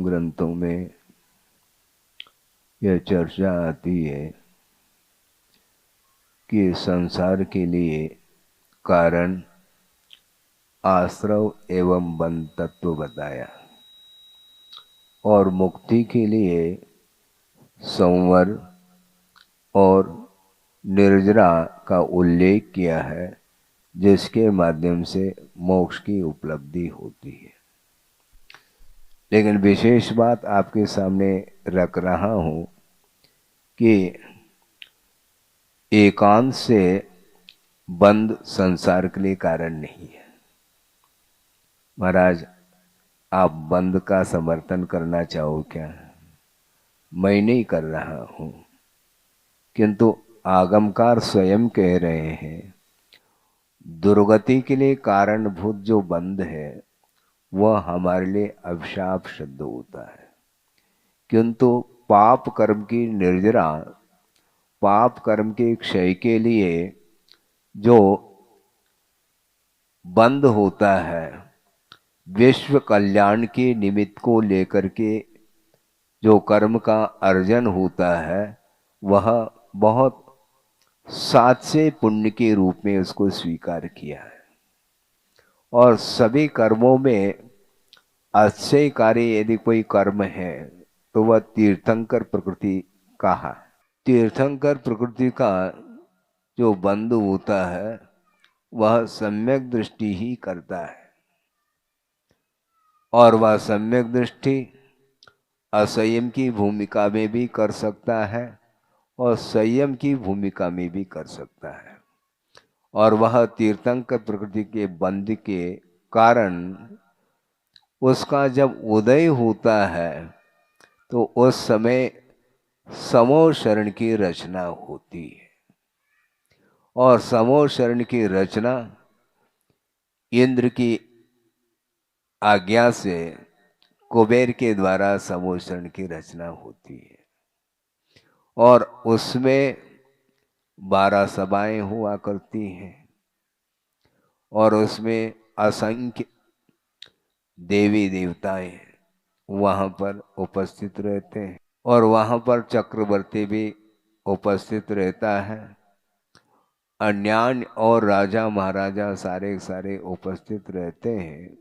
ग्रंथों में यह चर्चा आती है कि संसार के लिए कारण आश्रव एवं बंध तत्व बताया और मुक्ति के लिए संवर और निर्जरा का उल्लेख किया है, जिसके माध्यम से मोक्ष की उपलब्धि होती है। लेकिन विशेष बात आपके सामने रख रहा हूं कि एकांत से बंध संसार के लिए कारण नहीं है। महाराज, आप बंध का समर्थन करना चाहो क्या? मैं नहीं कर रहा हूं, किंतु आगमकार स्वयं कह रहे हैं दुर्गति के लिए कारणभूत जो बंध है वह हमारे लिए अभिशाप सिद्ध होता है। किंतु पाप कर्म की निर्जरा, पाप कर्म के क्षय के लिए जो बंध होता है, विश्व कल्याण के निमित्त को लेकर के जो कर्म का अर्जन होता है, वह बहुत सात्स्य पुण्य के रूप में उसको स्वीकार किया है। और सभी कर्मों में अच्छे कार्य यदि कोई कर्म है तो वह तीर्थंकर प्रकृति का है। तीर्थंकर प्रकृति का जो बंध होता है वह सम्यक दृष्टि ही करता है, और वह सम्यक दृष्टि असंयम की भूमिका में भी कर सकता है और संयम की भूमिका में भी कर सकता है। और वह तीर्थंकर प्रकृति के बंध के कारण उसका जब उदय होता है तो उस समय समो शरण की रचना होती है। और समो शरण की रचना इंद्र की आज्ञा से कुबेर के द्वारा समो शरण की रचना होती है। और उसमें 12 सभाएं हुआ करती हैं और उसमें असंख्य देवी देवताएं वहां पर उपस्थित रहते हैं और वहां पर चक्रवर्ती भी उपस्थित रहता है। अन्यान्य और राजा महाराजा सारे सारे उपस्थित रहते हैं।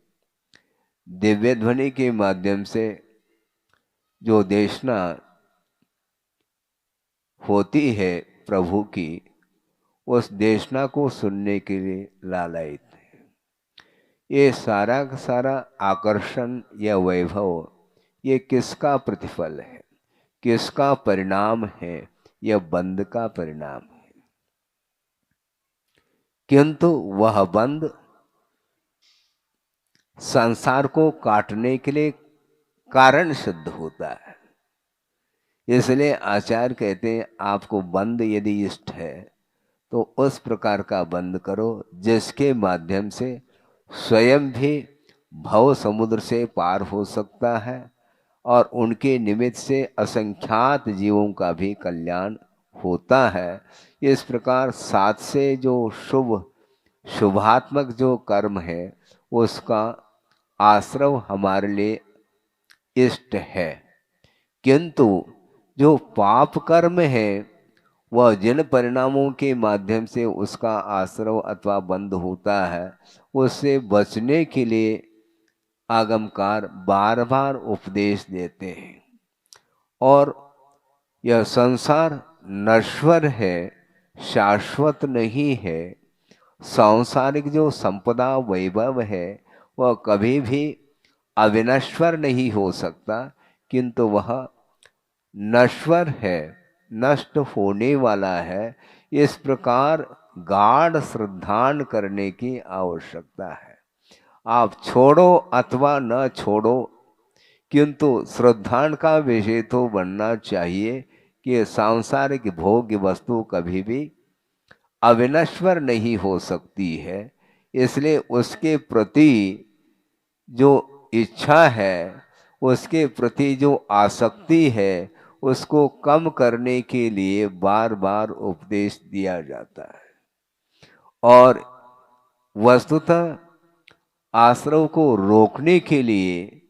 दिव्य ध्वनि के माध्यम से जो देशना होती है प्रभु की, उस देशना को सुनने के लिए लालायित है। ये सारा का सारा आकर्षण या वैभव ये किसका प्रतिफल है, किसका परिणाम है? यह बंध का परिणाम है। किंतु वह बंध संसार को काटने के लिए कारण सिद्ध होता है। इसलिए आचार्य कहते हैं आपको बंध यदि इष्ट है तो उस प्रकार का बंध करो जिसके माध्यम से स्वयं भी भव समुद्र से पार हो सकता है और उनके निमित्त से असंख्यात जीवों का भी कल्याण होता है। इस प्रकार सात से जो शुभात्मक जो कर्म है उसका आश्रव हमारे लिए इष्ट है। किंतु जो पाप कर्म है वह जिन परिणामों के माध्यम से उसका आश्रव अथवा बंध होता है, उससे बचने के लिए आगमकार बार बार उपदेश देते हैं। और यह संसार नश्वर है, शाश्वत नहीं है। सांसारिक जो संपदा वैभव है वह कभी भी अविनश्वर नहीं हो सकता, किंतु वह नश्वर है, नष्ट होने वाला है। इस प्रकार गाढ़ श्रद्धान करने की आवश्यकता है। आप छोड़ो अथवा न छोड़ो, किंतु श्रद्धान का विषय तो बनना चाहिए कि सांसारिक भोग्य वस्तु कभी भी अविनश्वर नहीं हो सकती है। इसलिए उसके प्रति जो इच्छा है, उसके प्रति जो आसक्ति है, उसको कम करने के लिए बार बार उपदेश दिया जाता है। और वस्तुतः आश्रव को रोकने के लिए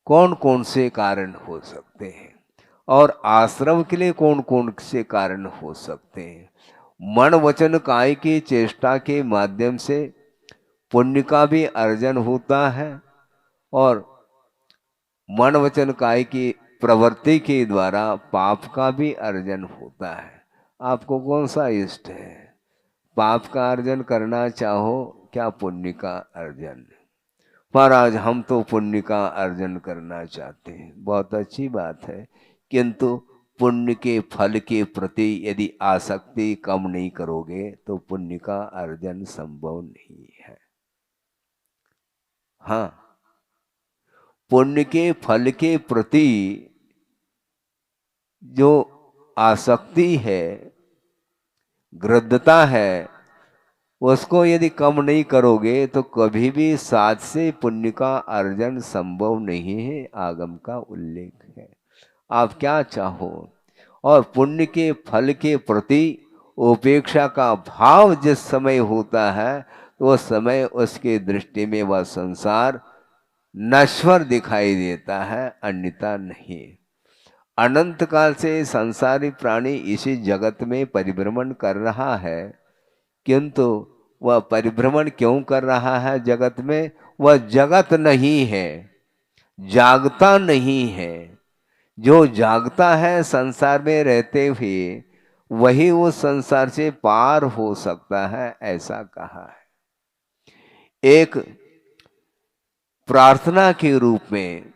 कौन कौन से कारण हो सकते हैं और आश्रम के लिए कौन कौन से कारण हो सकते हैं। मन वचन काय की चेष्टा के माध्यम से पुण्य का भी अर्जन होता है और मन वचन काय की प्रवृत्ति के द्वारा पाप का भी अर्जन होता है। आपको कौन सा इष्ट है, पाप का अर्जन करना चाहो क्या पुण्य का अर्जन। महाराज हम तो पुण्य का अर्जन करना चाहते हैं, बहुत अच्छी बात है, किंतु पुण्य के फल के प्रति यदि आसक्ति कम नहीं करोगे तो पुण्य का अर्जन संभव नहीं है। हाँ, पुण्य के फल के प्रति जो आसक्ति है, गृद्धता है, उसको यदि कम नहीं करोगे तो कभी भी साथ से पुण्य का अर्जन संभव नहीं है। आगम का उल्लेख है। आप क्या चाहो और पुण्य के फल के प्रति उपेक्षा का भाव जिस समय होता है तो उस समय उसके दृष्टि में वह संसार नश्वर दिखाई देता है, अन्यथा नहीं। अनंत काल से संसारी प्राणी इसी जगत में परिभ्रमण कर रहा है, किंतु वह परिभ्रमण क्यों कर रहा है जगत में, वह जगत नहीं है, जागता नहीं है। जो जागता है संसार में रहते हुए वही उस संसार से पार हो सकता है, ऐसा कहा है। एक प्रार्थना के रूप में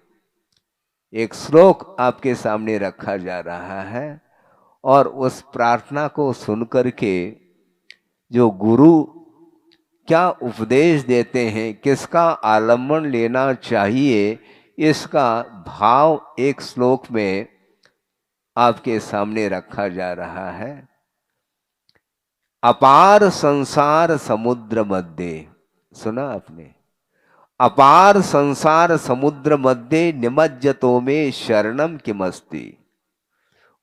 एक श्लोक आपके सामने रखा जा रहा है और उस प्रार्थना को सुनकर के जो गुरु क्या उपदेश देते हैं, किसका आलम्बन लेना चाहिए, इसका भाव एक श्लोक में आपके सामने रखा जा रहा है। अपार संसार समुद्र मध्य, सुना आपने, अपार संसार समुद्र मध्य निमज्जतो में शरणम किमस्ति,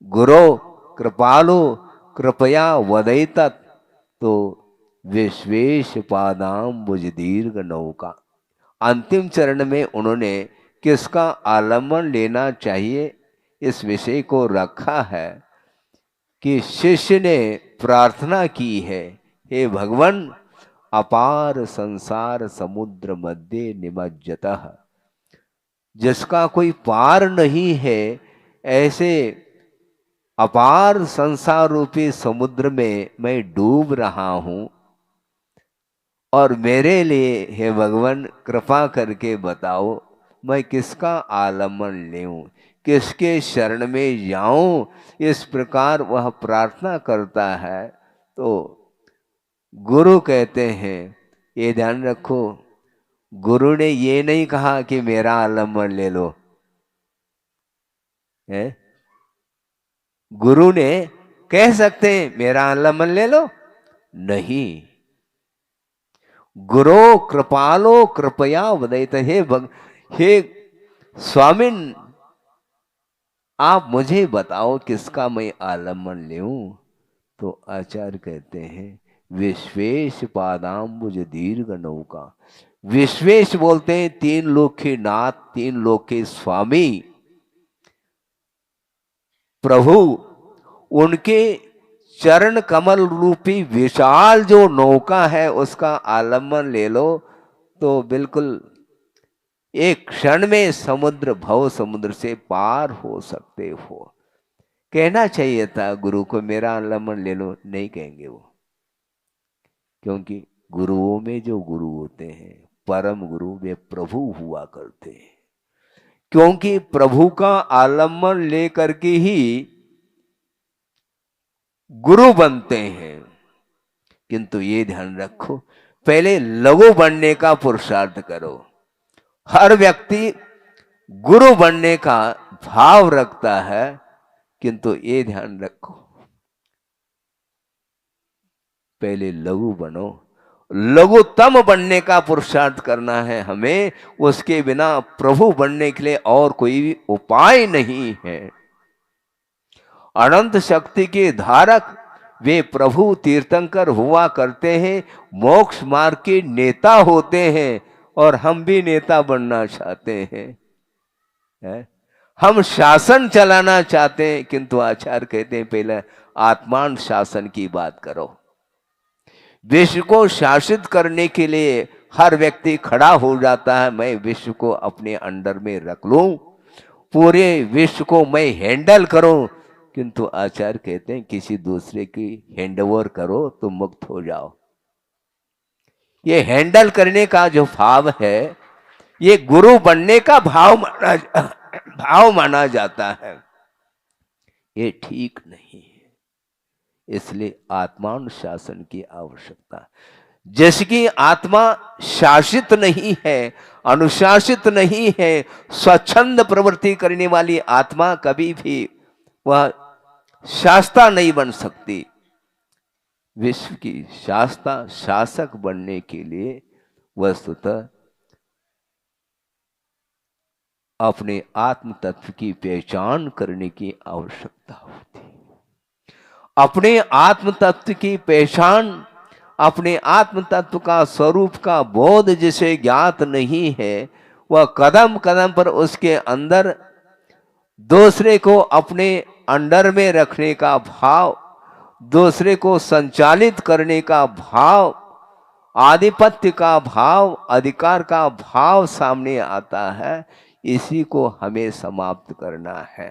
गुरो कृपालो कृपया वदैत तो विश्वेश पादाम्बुज दीर्घ नौका। अंतिम चरण में उन्होंने किसका आलम्बन लेना चाहिए इस विषय को रखा है कि शिष्य ने प्रार्थना की है, हे भगवान अपार संसार समुद्र मध्य निमज्जतः, जिसका कोई पार नहीं है, ऐसे अपार संसार रूपी समुद्र में मैं डूब रहा हूं और मेरे लिए हे भगवान कृपा करके बताओ मैं किसका आलम्बन लेऊं, किसके शरण में जाऊं। इस प्रकार वह प्रार्थना करता है तो गुरु कहते हैं, ये ध्यान रखो, गुरु ने ये नहीं कहा कि मेरा आलम्बन ले लो, है? गुरु ने कह सकते हैं मेरा आलम्बन ले लो, नहीं, गुरु कृपालो कृपया वदैत, हे स्वामिन आप मुझे बताओ किसका मैं आलम्बन लेऊं। तो आचार्य कहते हैं विश्वेश पादाम्बुज दीर्घ नौका। विश्वेश बोलते हैं तीन लोक के नाथ, तीन लोक के स्वामी प्रभु, उनके चरण कमल रूपी विशाल जो नौका है उसका आलम्बन ले लो तो बिल्कुल एक क्षण में समुद्र, भव समुद्र से पार हो सकते हो। कहना चाहिए था गुरु को मेरा आलम्बन ले लो, नहीं कहेंगे वो, क्योंकि गुरुओं में जो गुरु होते हैं परम गुरु वे प्रभु हुआ करते हैं, क्योंकि प्रभु का आलम्बन लेकर के ही गुरु बनते हैं। किंतु ये ध्यान रखो पहले लघु बनने का पुरुषार्थ करो। हर व्यक्ति गुरु बनने का भाव रखता है, किंतु ये ध्यान रखो पहले लघु बनो, लघुतम बनने का पुरुषार्थ करना है हमें, उसके बिना प्रभु बनने के लिए और कोई भी उपाय नहीं है। अनंत शक्ति के धारक वे प्रभु तीर्थंकर हुआ करते हैं, मोक्ष मार्ग के नेता होते हैं और हम भी नेता बनना चाहते हैं। है? हम शासन चलाना चाहते हैं, किंतु आचार्य कहते हैं पहले आत्मान शासन की बात करो। विश्व को शासित करने के लिए हर व्यक्ति खड़ा हो जाता है, मैं विश्व को अपने अंडर में रख लूं, पूरे विश्व को मैं हैंडल करूं। किंतु आचार्य कहते हैं किसी दूसरे की हैंडओवर करो तो मुक्त हो जाओ। ये हैंडल करने का जो भाव है, ये गुरु बनने का भाव माना जाता है। ये ठीक नहीं है। इसलिए आत्मानुशासन की आवश्यकता। जिसकी आत्मा शासित नहीं है, अनुशासित नहीं है, स्वच्छंद प्रवृत्ति करने वाली आत्मा कभी भी वह शास्ता नहीं बन सकती। विश्व की शास्ता शासक बनने के लिए वस्तुतः अपने आत्म तत्व की पहचान करने की आवश्यकता होती है। अपने आत्म तत्व की पहचान, अपने आत्म तत्व का स्वरूप का बोध जिसे ज्ञात नहीं है, वह कदम कदम पर उसके अंदर दूसरे को अपने अंडर में रखने का भाव, दूसरे को संचालित करने का भाव, आधिपत्य का भाव, अधिकार का भाव सामने आता है। इसी को हमें समाप्त करना है।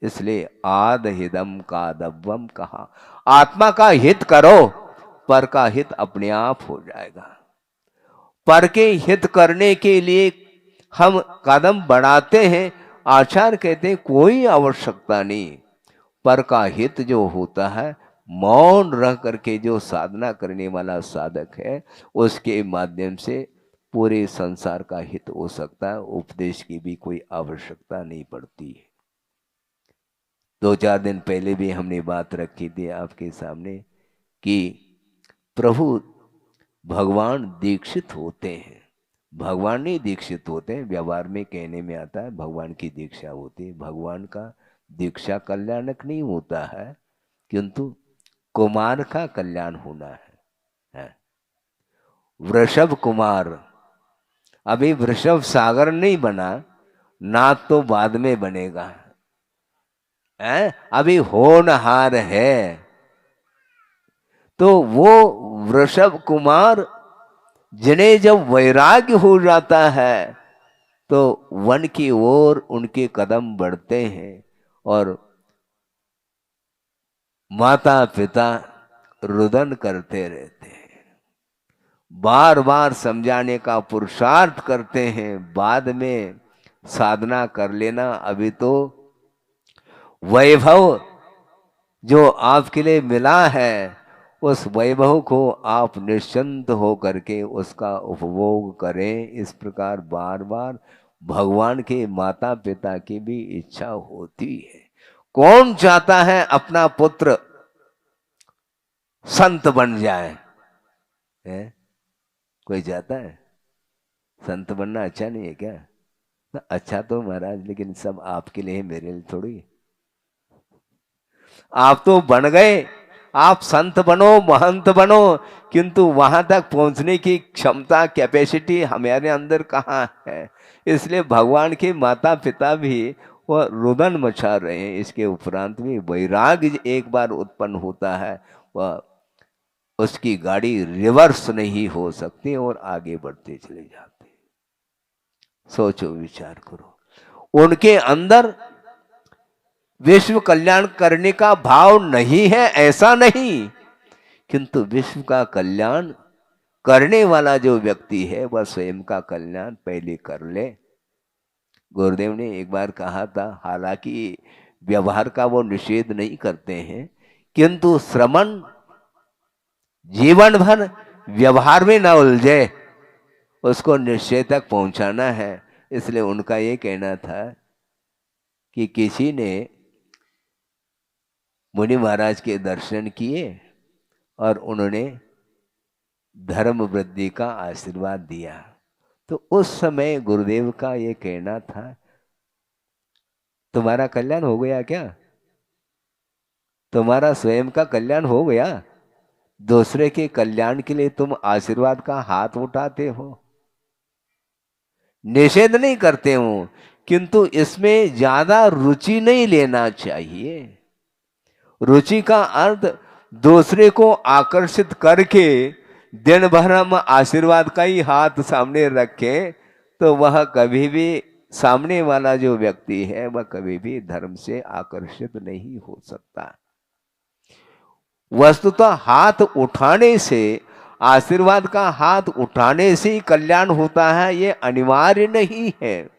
इसलिए आद हिदम का दब्बम कहा, आत्मा का हित करो, पर का हित अपने आप हो जाएगा। पर के हित करने के लिए हम कदम बढ़ाते हैं, आचार्य कहते हैं कोई आवश्यकता नहीं। पर का हित जो होता है, मौन रह करके जो साधना करने वाला साधक है, उसके माध्यम से पूरे संसार का हित हो सकता है। उपदेश की भी कोई आवश्यकता नहीं पड़ती है। 2-4 दिन पहले भी हमने बात रखी थी आपके सामने कि प्रभु भगवान दीक्षित होते हैं। भगवान नहीं दीक्षित होते हैं, व्यवहार में कहने में आता है भगवान की दीक्षा होती है। भगवान का दीक्षा कल्याणक नहीं होता है, किंतु कुमार का कल्याण होना है। वृषभ कुमार, अभी वृषभ सागर नहीं बना, नाथ तो बाद में बनेगा है, अभी होनहार है। तो वो वृषभ कुमार जिन्हें जब वैराग्य हो जाता है तो वन की ओर उनके कदम बढ़ते हैं और माता पिता रुदन करते रहते हैं, बार बार समझाने का पुरुषार्थ करते हैं। बाद में साधना कर लेना, अभी तो वैभव जो आपके लिए मिला है, उस वैभव को आप निश्चिंत हो करके उसका उपभोग करें। इस प्रकार बार बार भगवान के माता पिता की भी इच्छा होती है। कौन चाहता है अपना पुत्र संत बन जाए? है? कोई चाहता है? संत बनना अच्छा नहीं है क्या? अच्छा तो महाराज, लेकिन सब आपके लिए, मेरे लिए थोड़ी। आप तो बन गए, आप संत बनो, महंत बनो, किंतु वहां तक पहुंचने की क्षमता, कैपेसिटी हमारे अंदर कहाँ है? इसलिए भगवान के माता पिता भी वह रुदन मचा रहे हैं। इसके उपरांत भी वैराग्य एक बार उत्पन्न होता है, वह उसकी गाड़ी रिवर्स नहीं हो सकती और आगे बढ़ते चले जाते। सोचो, विचार करो। उनके अंदर विश्व कल्याण करने का भाव नहीं है ऐसा नहीं, किंतु विश्व का कल्याण करने वाला जो व्यक्ति है वह स्वयं का कल्याण पहले कर ले। गुरुदेव ने एक बार कहा था, हालांकि व्यवहार का वो निषेध नहीं करते हैं, किंतु श्रमण जीवन भर व्यवहार में न उलझे, उसको निश्चय तक पहुंचाना है। इसलिए उनका ये कहना था कि किसी ने मुनि महाराज के दर्शन किए और उन्होंने धर्म वृद्धि का आशीर्वाद दिया। तो उस समय गुरुदेव का ये कहना था, तुम्हारा कल्याण हो गया क्या? तुम्हारा स्वयं का कल्याण हो गया? दूसरे के कल्याण के लिए तुम आशीर्वाद का हाथ उठाते हो। निषेध नहीं करते हो, किंतु इसमें ज्यादा रुचि नहीं लेना चाहिए। रुचि का अर्थ दूसरे को आकर्षित करके दिन भर हम आशीर्वाद का ही हाथ सामने रखें तो वह कभी भी, सामने वाला जो व्यक्ति है वह कभी भी धर्म से आकर्षित नहीं हो सकता। वस्तुतः हाथ उठाने से, आशीर्वाद का हाथ उठाने से ही कल्याण होता है, ये अनिवार्य नहीं है।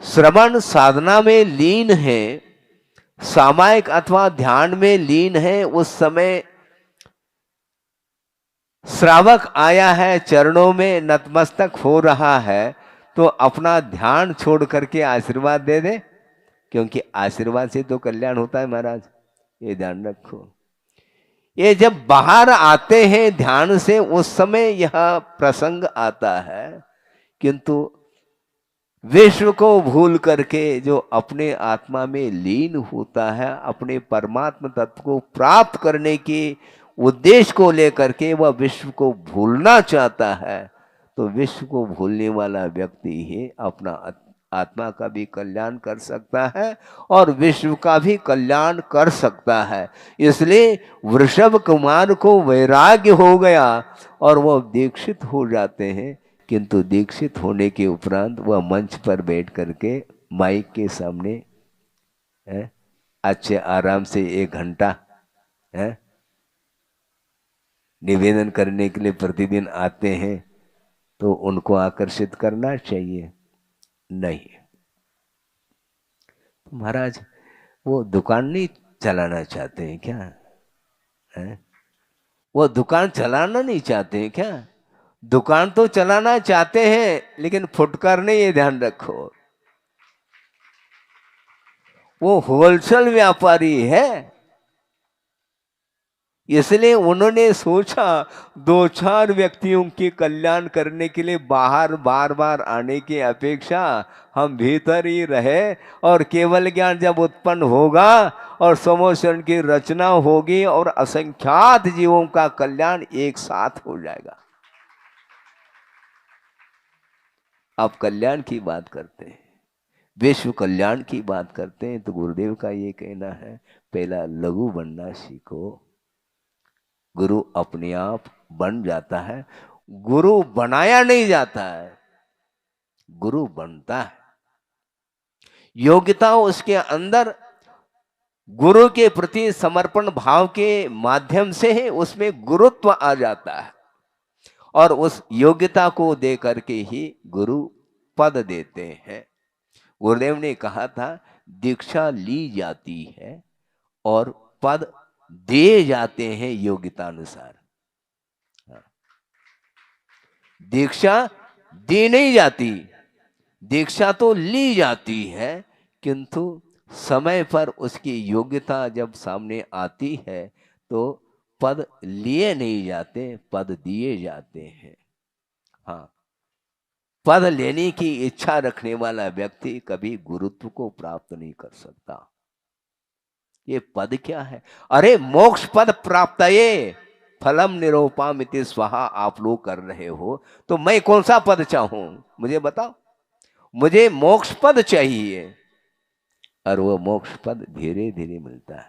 श्रवण साधना में लीन है, सामायिक अथवा ध्यान में लीन है, उस समय श्रावक आया है, चरणों में नतमस्तक हो रहा है, तो अपना ध्यान छोड़ करके आशीर्वाद दे दे, क्योंकि आशीर्वाद से तो कल्याण होता है महाराज, ये ध्यान रखो। ये जब बाहर आते हैं ध्यान से उस समय यह प्रसंग आता है, किंतु विश्व को भूल करके जो अपने आत्मा में लीन होता है, अपने परमात्मा तत्व को प्राप्त करने के उद्देश्य को लेकर के वह विश्व को भूलना चाहता है, तो विश्व को भूलने वाला व्यक्ति ही अपना आत्मा का भी कल्याण कर सकता है और विश्व का भी कल्याण कर सकता है। इसलिए वृषभ कुमार को वैराग्य हो गया और वह दीक्षित हो जाते हैं, किंतु दीक्षित होने के उपरांत वह मंच पर बैठ करके माइक के सामने अच्छे आराम से 1 घंटा निवेदन करने के लिए प्रतिदिन आते हैं, तो उनको आकर्षित करना चाहिए नहीं। महाराज वो दुकान नहीं चलाना चाहते हैं क्या? वो दुकान चलाना नहीं चाहते हैं क्या? दुकान तो चलाना चाहते हैं लेकिन फुटकर नहीं, ये ध्यान रखो। वो होलसेल व्यापारी है, इसलिए उन्होंने सोचा 2-4 व्यक्तियों के कल्याण करने के लिए बाहर बार बार आने की अपेक्षा हम भीतर ही रहे, और केवल ज्ञान जब उत्पन्न होगा और समोषण की रचना होगी और असंख्यात जीवों का कल्याण एक साथ हो जाएगा। आप कल्याण की बात करते हैं, विश्व कल्याण की बात करते हैं, तो गुरुदेव का ये कहना है, पहला लघु बनना सीखो, गुरु अपने आप बन जाता है। गुरु बनाया नहीं जाता है, गुरु बनता है। योग्यता उसके अंदर गुरु के प्रति समर्पण भाव के माध्यम से ही उसमें गुरुत्व आ जाता है, और उस योग्यता को दे करके ही गुरु पद देते हैं। गुरुदेव ने कहा था, दीक्षा ली जाती है और पद दिए जाते हैं योग्यता अनुसार। दीक्षा दी नहीं जाती, दीक्षा तो ली जाती है, किंतु समय पर उसकी योग्यता जब सामने आती है तो पद लिए नहीं जाते, पद दिए जाते हैं। हाँ, पद लेने की इच्छा रखने वाला व्यक्ति कभी गुरुत्व को प्राप्त नहीं कर सकता। ये पद क्या है? अरे मोक्ष पद प्राप्त ये फलम निरूपामिति स्वाहा आप लोग कर रहे हो, तो मैं कौन सा पद चाहूं? मुझे बताओ। मुझे मोक्ष पद चाहिए, और वो मोक्ष पद धीरे धीरे मिलता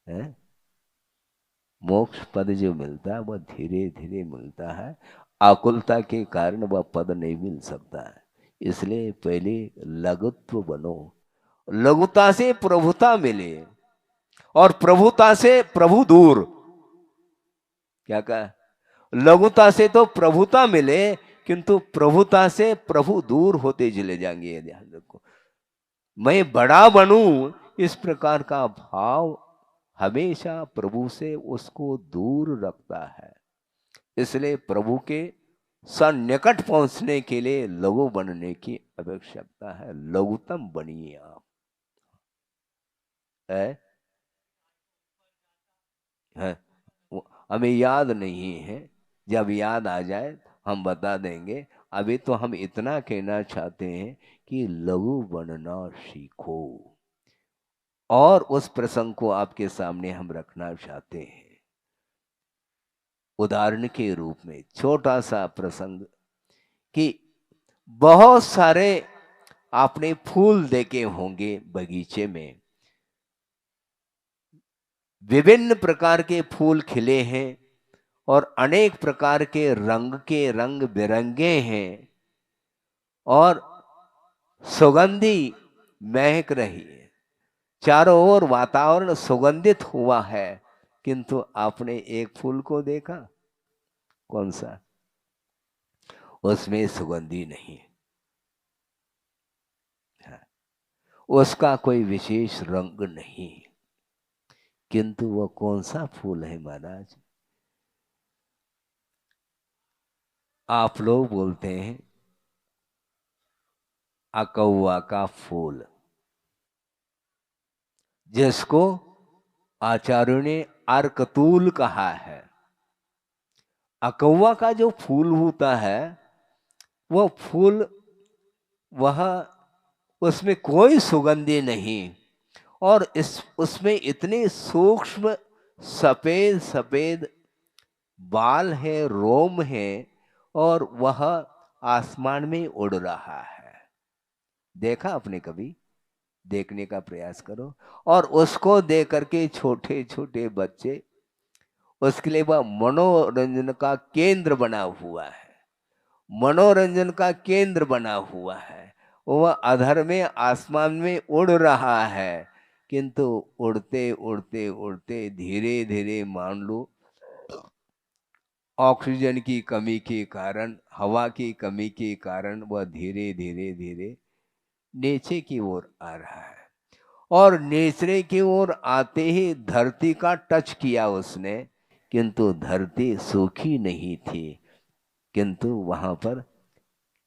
है? मोक्ष पद जो मिलता है वह धीरे धीरे मिलता है, आकुलता के कारण वह पद नहीं मिल सकता है। इसलिए पहले लघुत्व बनो, लघुता से प्रभुता मिले, और प्रभुता से प्रभु दूर। क्या कहा? लघुता से तो प्रभुता मिले, किंतु प्रभुता से प्रभु दूर होते चले जाएंगे। ध्यान रखो, मैं बड़ा बनूं, इस प्रकार का भाव हमेशा प्रभु से उसको दूर रखता है। इसलिए प्रभु के सन्निकट पहुंचने के लिए लघु बनने की आवश्यकता है। लघुतम बनिए आप। है हमें याद नहीं है, जब याद आ जाए हम बता देंगे। अभी तो हम इतना कहना चाहते हैं कि लघु बनना सीखो, और उस प्रसंग को आपके सामने हम रखना चाहते हैं उदाहरण के रूप में। छोटा सा प्रसंग कि बहुत सारे आपने फूल देखे होंगे बगीचे में, विभिन्न प्रकार के फूल खिले हैं और अनेक प्रकार के रंग बिरंगे हैं और सुगंधी महक रही है, चारों ओर वातावरण सुगंधित हुआ है, किंतु आपने एक फूल को देखा, कौन सा? उसमें सुगंधी नहीं है, उसका कोई विशेष रंग नहीं, किंतु वह कौन सा फूल है महाराज? आप लोग बोलते हैं अकौवा का फूल, जिसको आचार्यों ने अर्कतूल कहा है। अकौवा का जो फूल होता है, वह फूल, वह उसमें कोई सुगंधी नहीं, और इस उसमें इतने सूक्ष्म सफेद सफेद बाल है, रोम है, और वह आसमान में उड़ रहा है। देखा आपने कभी? देखने का प्रयास करो, और उसको देख करके छोटे छोटे बच्चे, उसके लिए वह मनोरंजन का केंद्र बना हुआ है, मनोरंजन का केंद्र बना हुआ है। वह अधर में आसमान में उड़ रहा है, किंतु उड़ते उड़ते उड़ते धीरे धीरे मान लो ऑक्सीजन की कमी के कारण, हवा की कमी के कारण वह धीरे धीरे धीरे नीचे की ओर आ रहा है, और नीचे की ओर आते ही धरती का टच किया उसने, किंतु धरती सूखी नहीं थी, किंतु वहां पर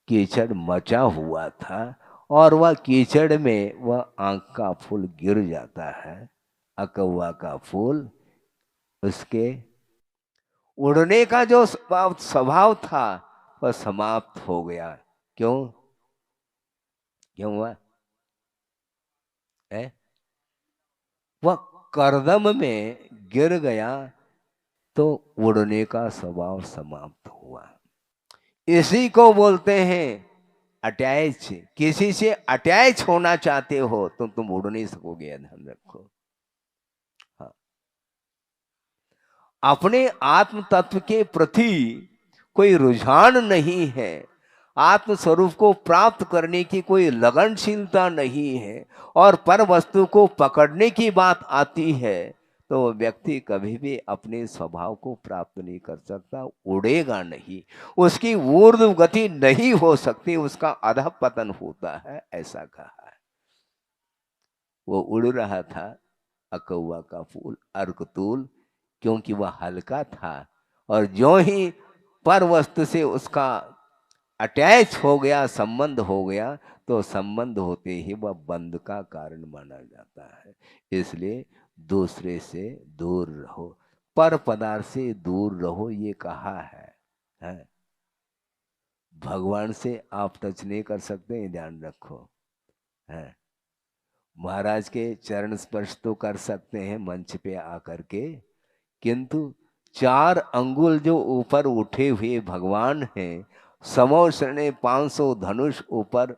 कीचड़ मचा हुआ था, और वह कीचड़ में वह आंख का फूल गिर जाता है। अकौवा का फूल, उसके उड़ने का जो स्वभाव था वह समाप्त हो गया। क्यों? क्यों हुआ है? वह करदम में गिर गया, तो उड़ने का स्वभाव समाप्त हुआ। इसी को बोलते हैं अटैच। किसी से अटैच होना चाहते हो तो तुम उड़ नहीं सकोगे, ध्यान रखो। हाँ, अपने आत्म तत्व के प्रति कोई रुझान नहीं है, आत्म स्वरूप को प्राप्त करने की कोई लगनशीलता नहीं है, और पर वस्तु को पकड़ने की बात आती है, तो व्यक्ति कभी भी अपने स्वभाव को प्राप्त नहीं कर सकता, उड़ेगा नहीं, उसकी ऊर्ध्व गति नहीं हो सकती, उसका अधःपतन होता है, ऐसा कहा है। वो उड़ रहा था अकौवा का फूल अर्कतूल, क्योंकि वह हल्का था, और जो ही पर वस्तु से उसका अटैच हो गया, संबंध हो गया, तो संबंध होते ही वह बंध का कारण माना जाता है। इसलिए दूसरे से दूर रहो, पर पदार्थ से दूर रहो, ये कहा है? भगवान से आप टच नहीं कर सकते, ये ध्यान रखो है। महाराज के चरण स्पर्श तो कर सकते हैं मंच पे आकर के, किंतु 4 अंगुल जो ऊपर उठे हुए भगवान हैं, समोशरण 500 धनुष ऊपर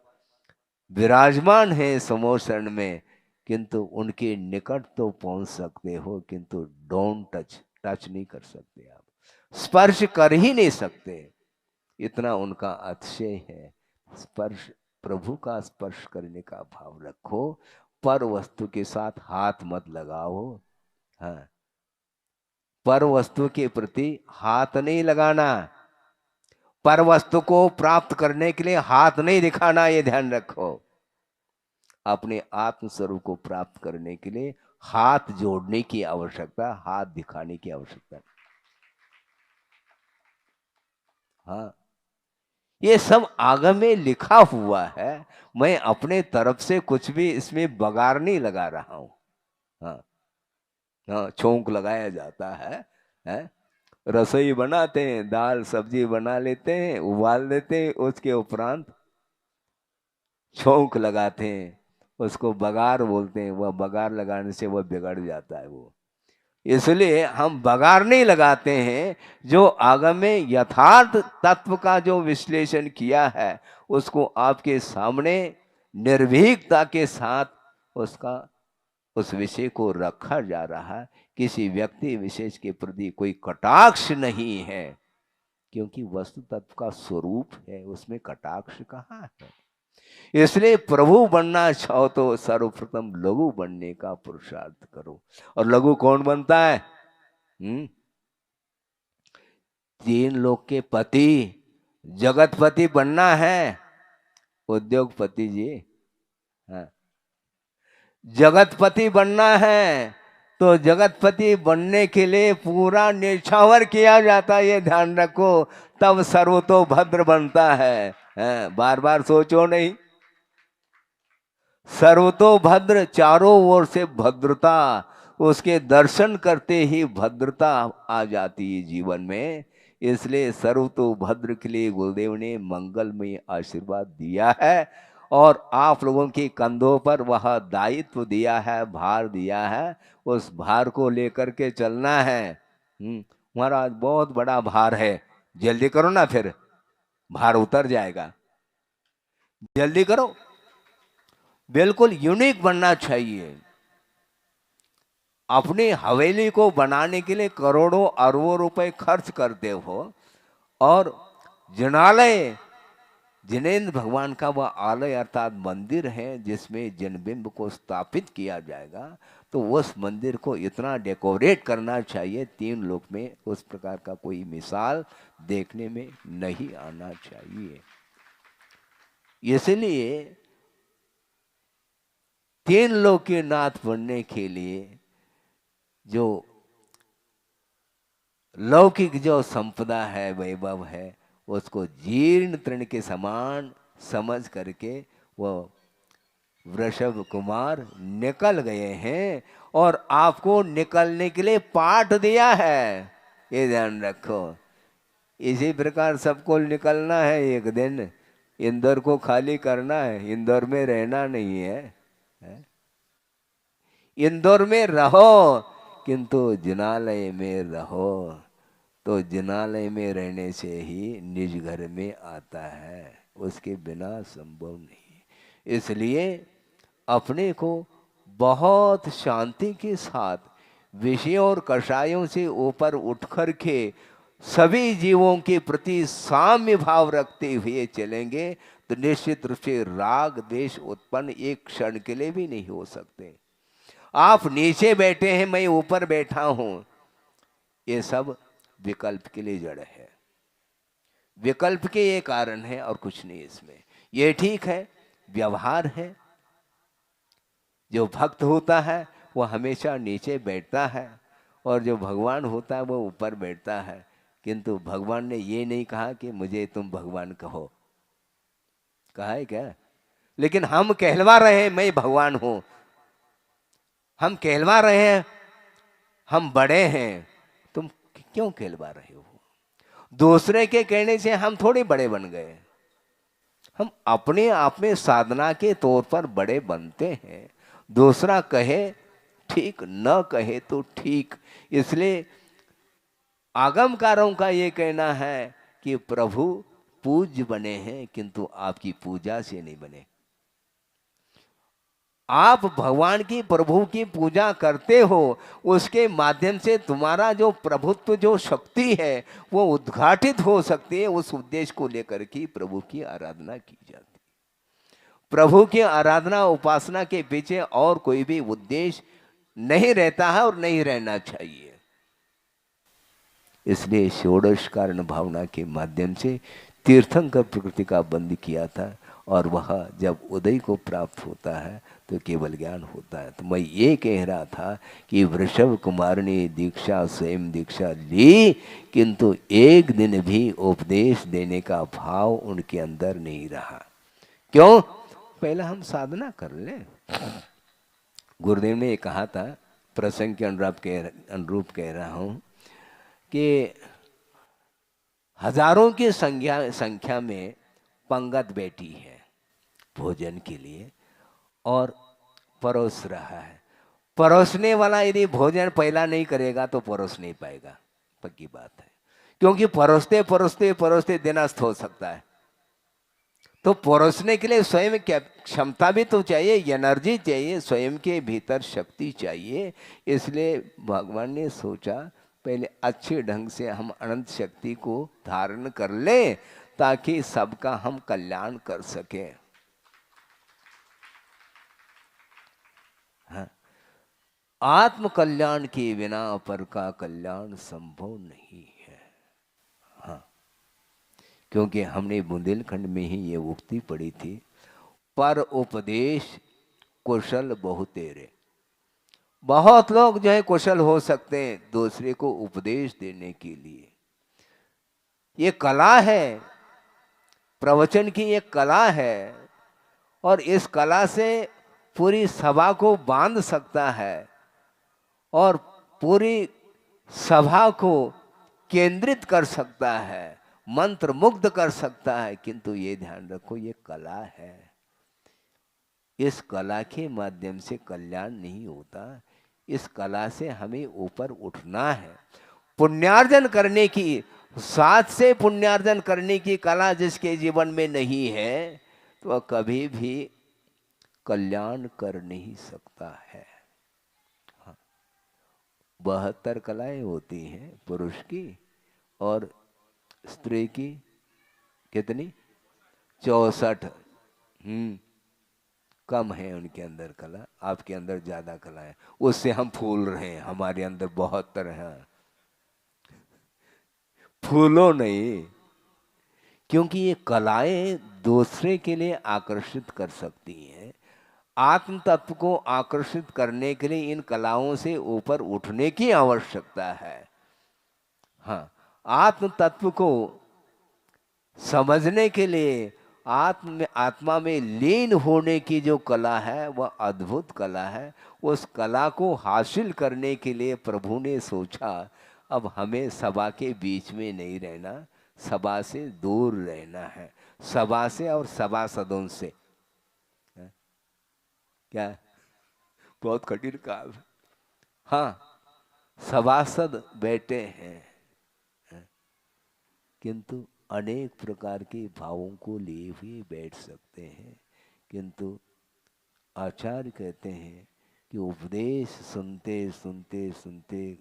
विराजमान है समोशरण में, किंतु उनके निकट तो पहुंच सकते हो, किंतु डोंट टच, टच नहीं कर सकते, आप स्पर्श कर ही नहीं सकते, इतना उनका अतिशय है। स्पर्श, प्रभु का स्पर्श करने का भाव रखो, पर वस्तु के साथ हाथ मत लगाओ। हाँ, पर वस्तु के प्रति हाथ नहीं लगाना, पर वस्तु को प्राप्त करने के लिए हाथ नहीं दिखाना, ये ध्यान रखो। अपने आत्म स्वरूप को प्राप्त करने के लिए हाथ जोड़ने की आवश्यकता, हाथ दिखाने की आवश्यकता। हाँ, ये सब आगम में लिखा हुआ है, मैं अपने तरफ से कुछ भी इसमें बगार नहीं लगा रहा हूं। हाँ, हाँ, छोंक लगाया जाता है? रसोई बनाते हैं, दाल सब्जी बना लेते हैं, उबाल देते हैं, उसके उपरांत छोंक लगाते हैं, उसको बगार बोलते हैं। वह बगार लगाने से वह बिगड़ जाता है, वो इसलिए हम बगार नहीं लगाते हैं। जो आगम में यथार्थ तत्व का जो विश्लेषण किया है उसको आपके सामने निर्भीकता के साथ उसका उस विषय को रखा जा रहा है। किसी व्यक्ति विशेष के प्रति कोई कटाक्ष नहीं है, क्योंकि वस्तु तत्व का स्वरूप है, उसमें कटाक्ष कहाँ है। इसलिए प्रभु बनना चाहो तो सर्वप्रथम लघु बनने का पुरुषार्थ करो। और लघु कौन बनता है? तीन लोग के पति, जगतपति बनना है। उद्योगपति जी, हाँ, जगतपति बनना है तो जगतपति बनने के लिए पूरा निछावर किया जाता है, ये ध्यान रखो, तब सर्वतोभद्र बनता है। बार बार सोचो नहीं। सर्वतोभद्र, चारों ओर से भद्रता, उसके दर्शन करते ही भद्रता आ जाती है जीवन में। इसलिए सर्वतोभद्र के लिए गुरुदेव ने मंगलमय आशीर्वाद दिया है और आप लोगों के कंधों पर वह दायित्व दिया है, भार दिया है। उस भार को लेकर के चलना है। महाराज बहुत बड़ा भार है, जल्दी करो ना, फिर भार उतर जाएगा। जल्दी करो। बिल्कुल यूनिक बनना चाहिए। अपनी हवेली को बनाने के लिए करोड़ों अरबों रुपए खर्च करते हो और जिनालय, जिनेन्द्र भगवान का वह आलय अर्थात मंदिर है जिसमें जनबिंब को स्थापित किया जाएगा, तो उस मंदिर को इतना डेकोरेट करना चाहिए, तीन लोक में उस प्रकार का कोई मिसाल देखने में नहीं आना चाहिए। इसलिए तीन लोक के नाथ बनने के लिए जो लौकिक जो संपदा है, वैभव है, उसको जीर्ण तृण के समान समझ करके वो वृषभ कुमार निकल गए हैं और आपको निकलने के लिए पाठ दिया है, ये ध्यान रखो। इसी प्रकार सबको निकलना है एक दिन, इंदौर को खाली करना है, इंदौर में रहना नहीं है। इंदौर में रहो किंतु जिनालय में रहो, तो जिनालय में रहने से ही निज घर में आता है, उसके बिना संभव नहीं। इसलिए अपने को बहुत शांति के साथ विषयों और कषायों से ऊपर उठ कर के सभी जीवों के प्रति साम्य भाव रखते हुए चलेंगे तो निश्चित रूप से राग द्वेष उत्पन्न एक क्षण के लिए भी नहीं हो सकते। आप नीचे बैठे हैं, मैं ऊपर बैठा हूं, ये सब विकल्प के लिए जड़ है, विकल्प के ये कारण है और कुछ नहीं इसमें। ये ठीक है, व्यवहार है। जो भक्त होता है वो हमेशा नीचे बैठता है और जो भगवान होता है वो ऊपर बैठता है, किंतु भगवान ने ये नहीं कहा कि मुझे तुम भगवान कहो, कहा है क्या? लेकिन हम कहलवा रहे हैं मैं भगवान हूं, हम कहलवा रहे हैं हम बड़े हैं। तुम क्यों कहलवा रहे हो? दूसरे के कहने से हम थोड़े बड़े बन गए, हम अपने आप में साधना के तौर पर बड़े बनते हैं। दूसरा कहे ठीक, न कहे तो ठीक। इसलिए आगमकारों का ये कहना है कि प्रभु पूज्य बने हैं किंतु आपकी पूजा से नहीं बने। आप भगवान की, प्रभु की पूजा करते हो, उसके माध्यम से तुम्हारा जो प्रभुत्व, जो शक्ति है वो उद्घाटित हो सकती है। उस उद्देश्य को लेकर के प्रभु की आराधना की जाती है। प्रभु की आराधना उपासना के पीछे और कोई भी उद्देश्य नहीं रहता है और नहीं रहना चाहिए। इसलिए षोडश कारण भावना के माध्यम से तीर्थंकर प्रकृति का बंद किया था और वह जब उदय को प्राप्त होता है तो केवल ज्ञान होता है। तो मैं ये कह रहा था कि वृषभ कुमार ने दीक्षा, स्वयं दीक्षा ली, किंतु एक दिन भी उपदेश देने का भाव उनके अंदर नहीं रहा। क्यों? पहले हम साधना कर लें। गुरुदेव ने कहा था, प्रसंग के अनुरूप कह रहा हूँ कि हजारों की संख्या में पंगत बैठी है भोजन के लिए और परोस रहा है, परोसने वाला यदि भोजन पहला नहीं करेगा तो परोस नहीं पाएगा, पक्की बात है। क्योंकि परोसते परोसते परोसते दिन अस्त हो सकता है। तो परोसने के लिए स्वयं क्या क्षमता भी तो चाहिए, एनर्जी चाहिए, स्वयं के भीतर शक्ति चाहिए। इसलिए भगवान ने सोचा पहले अच्छे ढंग से हम अनंत शक्ति को धारण कर लें ताकि सबका हम कल्याण कर सकें। हाँ, आत्म कल्याण के बिना पर का कल्याण संभव नहीं है। हाँ, क्योंकि हमने बुंदेलखंड में ही ये उक्ति पढ़ी थी, पर उपदेश कुशल बहुतेरे। बहुत लोग जो है कुशल हो सकते हैं दूसरे को उपदेश देने के लिए। ये कला है, प्रवचन की एक कला है, और इस कला से पूरी सभा को बांध सकता है और पूरी सभा को केंद्रित कर सकता है, मंत्र मुग्ध कर सकता है। किंतु ये ध्यान रखो, ये कला है। इस कला के माध्यम से कल्याण नहीं होता। इस कला से हमें ऊपर उठना है, पुण्यार्जन करने की, साथ से पुण्यार्जन करने की कला जिसके जीवन में नहीं है तो वह कभी भी कल्याण कर नहीं सकता है। हाँ, 72 कलाएं होती हैं पुरुष की, और स्त्री की कितनी? 64। कम है उनके अंदर कला, आपके अंदर ज्यादा कला है। उससे हम फूल रहे हैं, हमारे अंदर 72 है। फूलो नहीं, क्योंकि ये कलाएं दूसरे के लिए आकर्षित कर सकती हैं। आत्म तत्व को आकर्षित करने के लिए इन कलाओं से ऊपर उठने की आवश्यकता है। हाँ, आत्म तत्व को समझने के लिए आत्मा में लीन होने की जो कला है वह अद्भुत कला है। उस कला को हासिल करने के लिए प्रभु ने सोचा अब हमें सभा के बीच में नहीं रहना, सभा से दूर रहना है, सभा से और सभासदों से। क्या? बहुत कठिन काम। हाँ, सभासद बैठे हैं किंतु अनेक प्रकार के भावों को लिए हुए बैठ सकते हैं। किंतु आचार्य कहते हैं कि उपदेश सुनते सुनते सुनते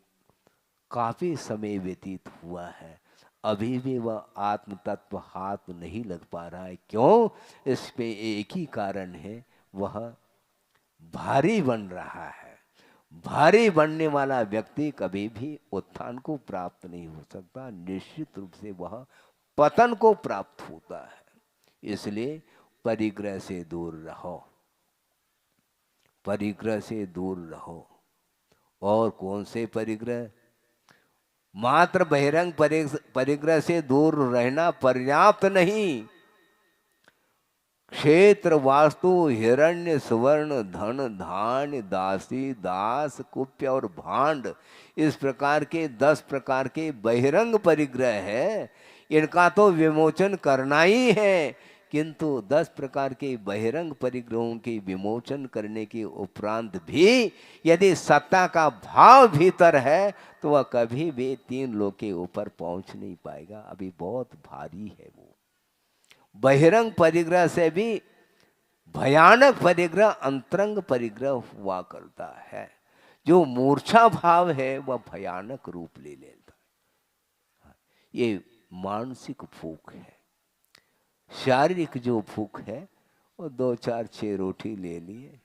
काफी समय व्यतीत हुआ है, अभी भी वह आत्म तत्व हाथ नहीं लग पा रहा है। क्यों? इस पे एक ही कारण है, वह भारी बन रहा है। भारी बनने वाला व्यक्ति कभी भी उत्थान को प्राप्त नहीं हो सकता, निश्चित रूप से वह पतन को प्राप्त होता है। इसलिए परिग्रह से दूर रहो, परिग्रह से दूर रहो। और कौन से परिग्रह? मात्र बहिरंग परिग्रह से दूर रहना पर्याप्त नहीं। क्षेत्र, वास्तु, हिरण्य, सुवर्ण, धन, धान्य, दासी, दास, कुप्य और भांड, इस प्रकार के 10 प्रकार के बहिरंग परिग्रह है। इनका तो विमोचन करना ही है, किंतु 10 प्रकार के बहिरंग परिग्रहों के विमोचन करने के उपरांत भी यदि सत्ता का भाव भीतर है तो वह कभी भी 3 लोक के ऊपर पहुंच नहीं पाएगा। अभी बहुत भारी है वो। बहिरंग परिग्रह से भी भयानक परिग्रह अंतरंग परिग्रह हुआ करता है। जो मूर्छा भाव है वह भयानक रूप ले लेता है। ये मानसिक भूख है। शारीरिक जो भूख है वो 2-4-6 रोटी ले लिए,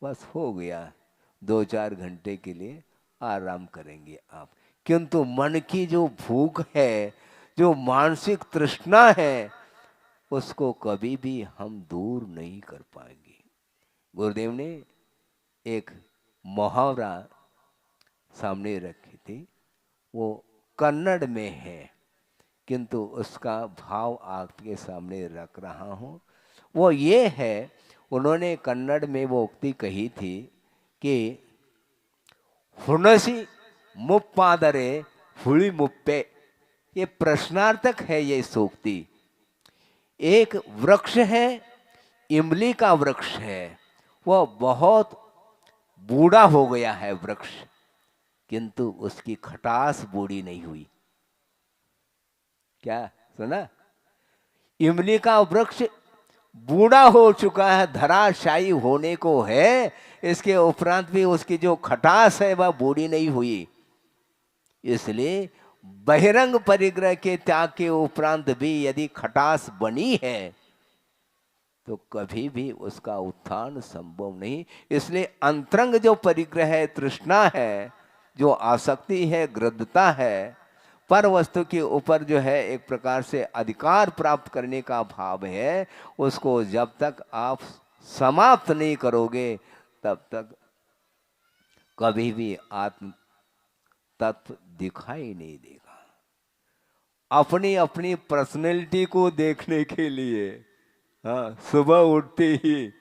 बस हो गया, 2-4 घंटे के लिए आराम करेंगे आप। किंतु मन की जो भूख है, जो मानसिक तृष्णा है, उसको कभी भी हम दूर नहीं कर पाएंगे। गुरुदेव ने एक मुहावरा सामने रखी थी, वो कन्नड़ में है किंतु उसका भाव आपके सामने रख रहा हूँ। वो ये है, उन्होंने कन्नड़ में वो उक्ति कही थी कि हुनसी मुप्पादरे हुली मुप्पे। ये प्रश्नार्थक है ये सूक्ति। एक वृक्ष है, इमली का वृक्ष है, वह बहुत बूढ़ा हो गया है वृक्ष, किंतु उसकी खटास बूढ़ी नहीं हुई। क्या सुना? इमली का वृक्ष बूढ़ा हो चुका है, धराशायी होने को है, इसके उपरांत भी उसकी जो खटास है वह बूढ़ी नहीं हुई। इसलिए बहिरंग परिग्रह के त्याग के उपरांत भी यदि खटास बनी है तो कभी भी उसका उत्थान संभव नहीं। इसलिए अंतरंग जो परिग्रह है, तृष्णा है, जो आसक्ति है, गृद्धता है, पर वस्तु के ऊपर जो है एक प्रकार से अधिकार प्राप्त करने का भाव है, उसको जब तक आप समाप्त नहीं करोगे तब तक कभी भी आत्म तत्व दिखाई नहीं देगा। अपनी अपनी पर्सनैलिटी को देखने के लिए हाँ, सुबह उठते ही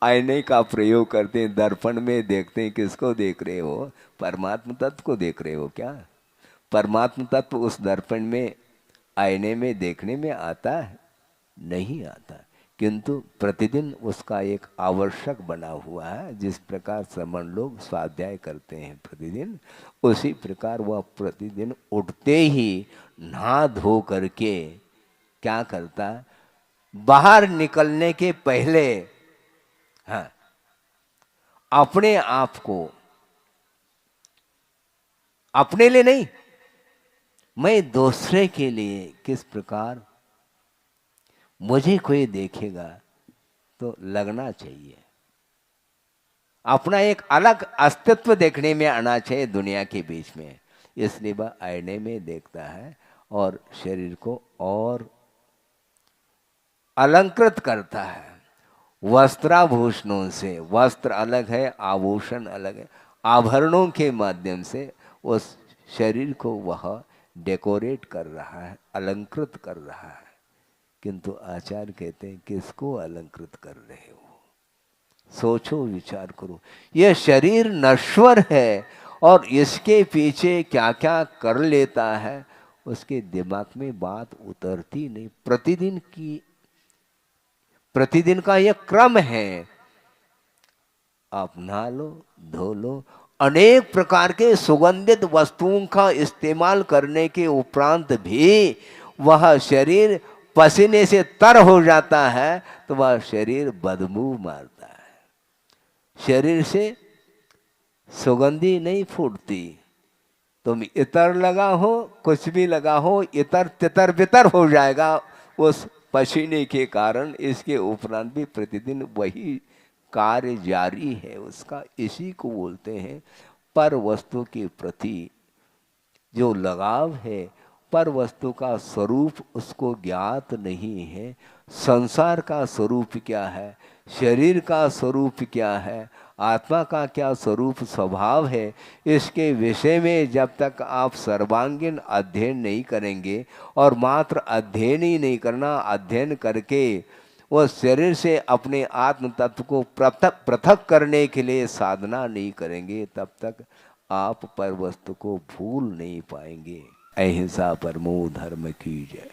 आईने का प्रयोग करते हैं, दर्पण में देखते हैं, किसको देख रहे हो? परमात्म तत्व को देख रहे हो क्या? परमात्म तत्व उस दर्पण में, आईने में देखने में आता है? नहीं आता। किंतु प्रतिदिन उसका एक आवश्यक बना हुआ है। जिस प्रकार श्रमण लोग स्वाध्याय करते हैं प्रतिदिन, उसी प्रकार वह प्रतिदिन उठते ही नहा धो करके क्या करता है, बाहर निकलने के पहले हाँ, अपने आप को, अपने लिए नहीं, मैं दूसरे के लिए किस प्रकार, मुझे कोई देखेगा तो लगना चाहिए, अपना एक अलग अस्तित्व देखने में आना चाहिए दुनिया के बीच में। इसलिए वह आईने में देखता है और शरीर को और अलंकृत करता है वस्त्राभूषणों से। वस्त्र अलग है, आभूषण अलग है, आभरणों के माध्यम से उस शरीर को वह डेकोरेट कर रहा है, अलंकृत कर रहा है। किंतु आचार्य कहते हैं किसको अलंकृत कर रहे हो? सोचो, विचार करो। यह शरीर नश्वर है और इसके पीछे क्या क्या कर लेता है उसके दिमाग में बात उतरती नहीं। प्रतिदिन का यह क्रम है, आप नहा लो, धो लो, अनेक प्रकार के सुगंधित वस्तुओं का इस्तेमाल करने के उपरांत भी वह शरीर पसीने से तर हो जाता है तो वह शरीर बदबू मारता है। शरीर से सुगंधी नहीं फूटती। तुम इतर लगा हो, कुछ भी लगा हो, इतर तितर बितर हो जाएगा उस पसीने के कारण। इसके उपरांत भी प्रतिदिन वही कार्य जारी है उसका। इसी को बोलते हैं पर वस्तु के प्रति जो लगाव है। पर वस्तु का स्वरूप उसको ज्ञात नहीं है। संसार का स्वरूप क्या है, शरीर का स्वरूप क्या है, आत्मा का क्या स्वरूप स्वभाव है, इसके विषय में जब तक आप सर्वांगीण अध्ययन नहीं करेंगे, और मात्र अध्ययन ही नहीं करना, अध्ययन करके वो शरीर से अपने आत्म तत्व को पृथक करने के लिए साधना नहीं करेंगे, तब तक आप पर वस्तु को भूल नहीं पाएंगे। अहिंसा परमो धर्म की जय।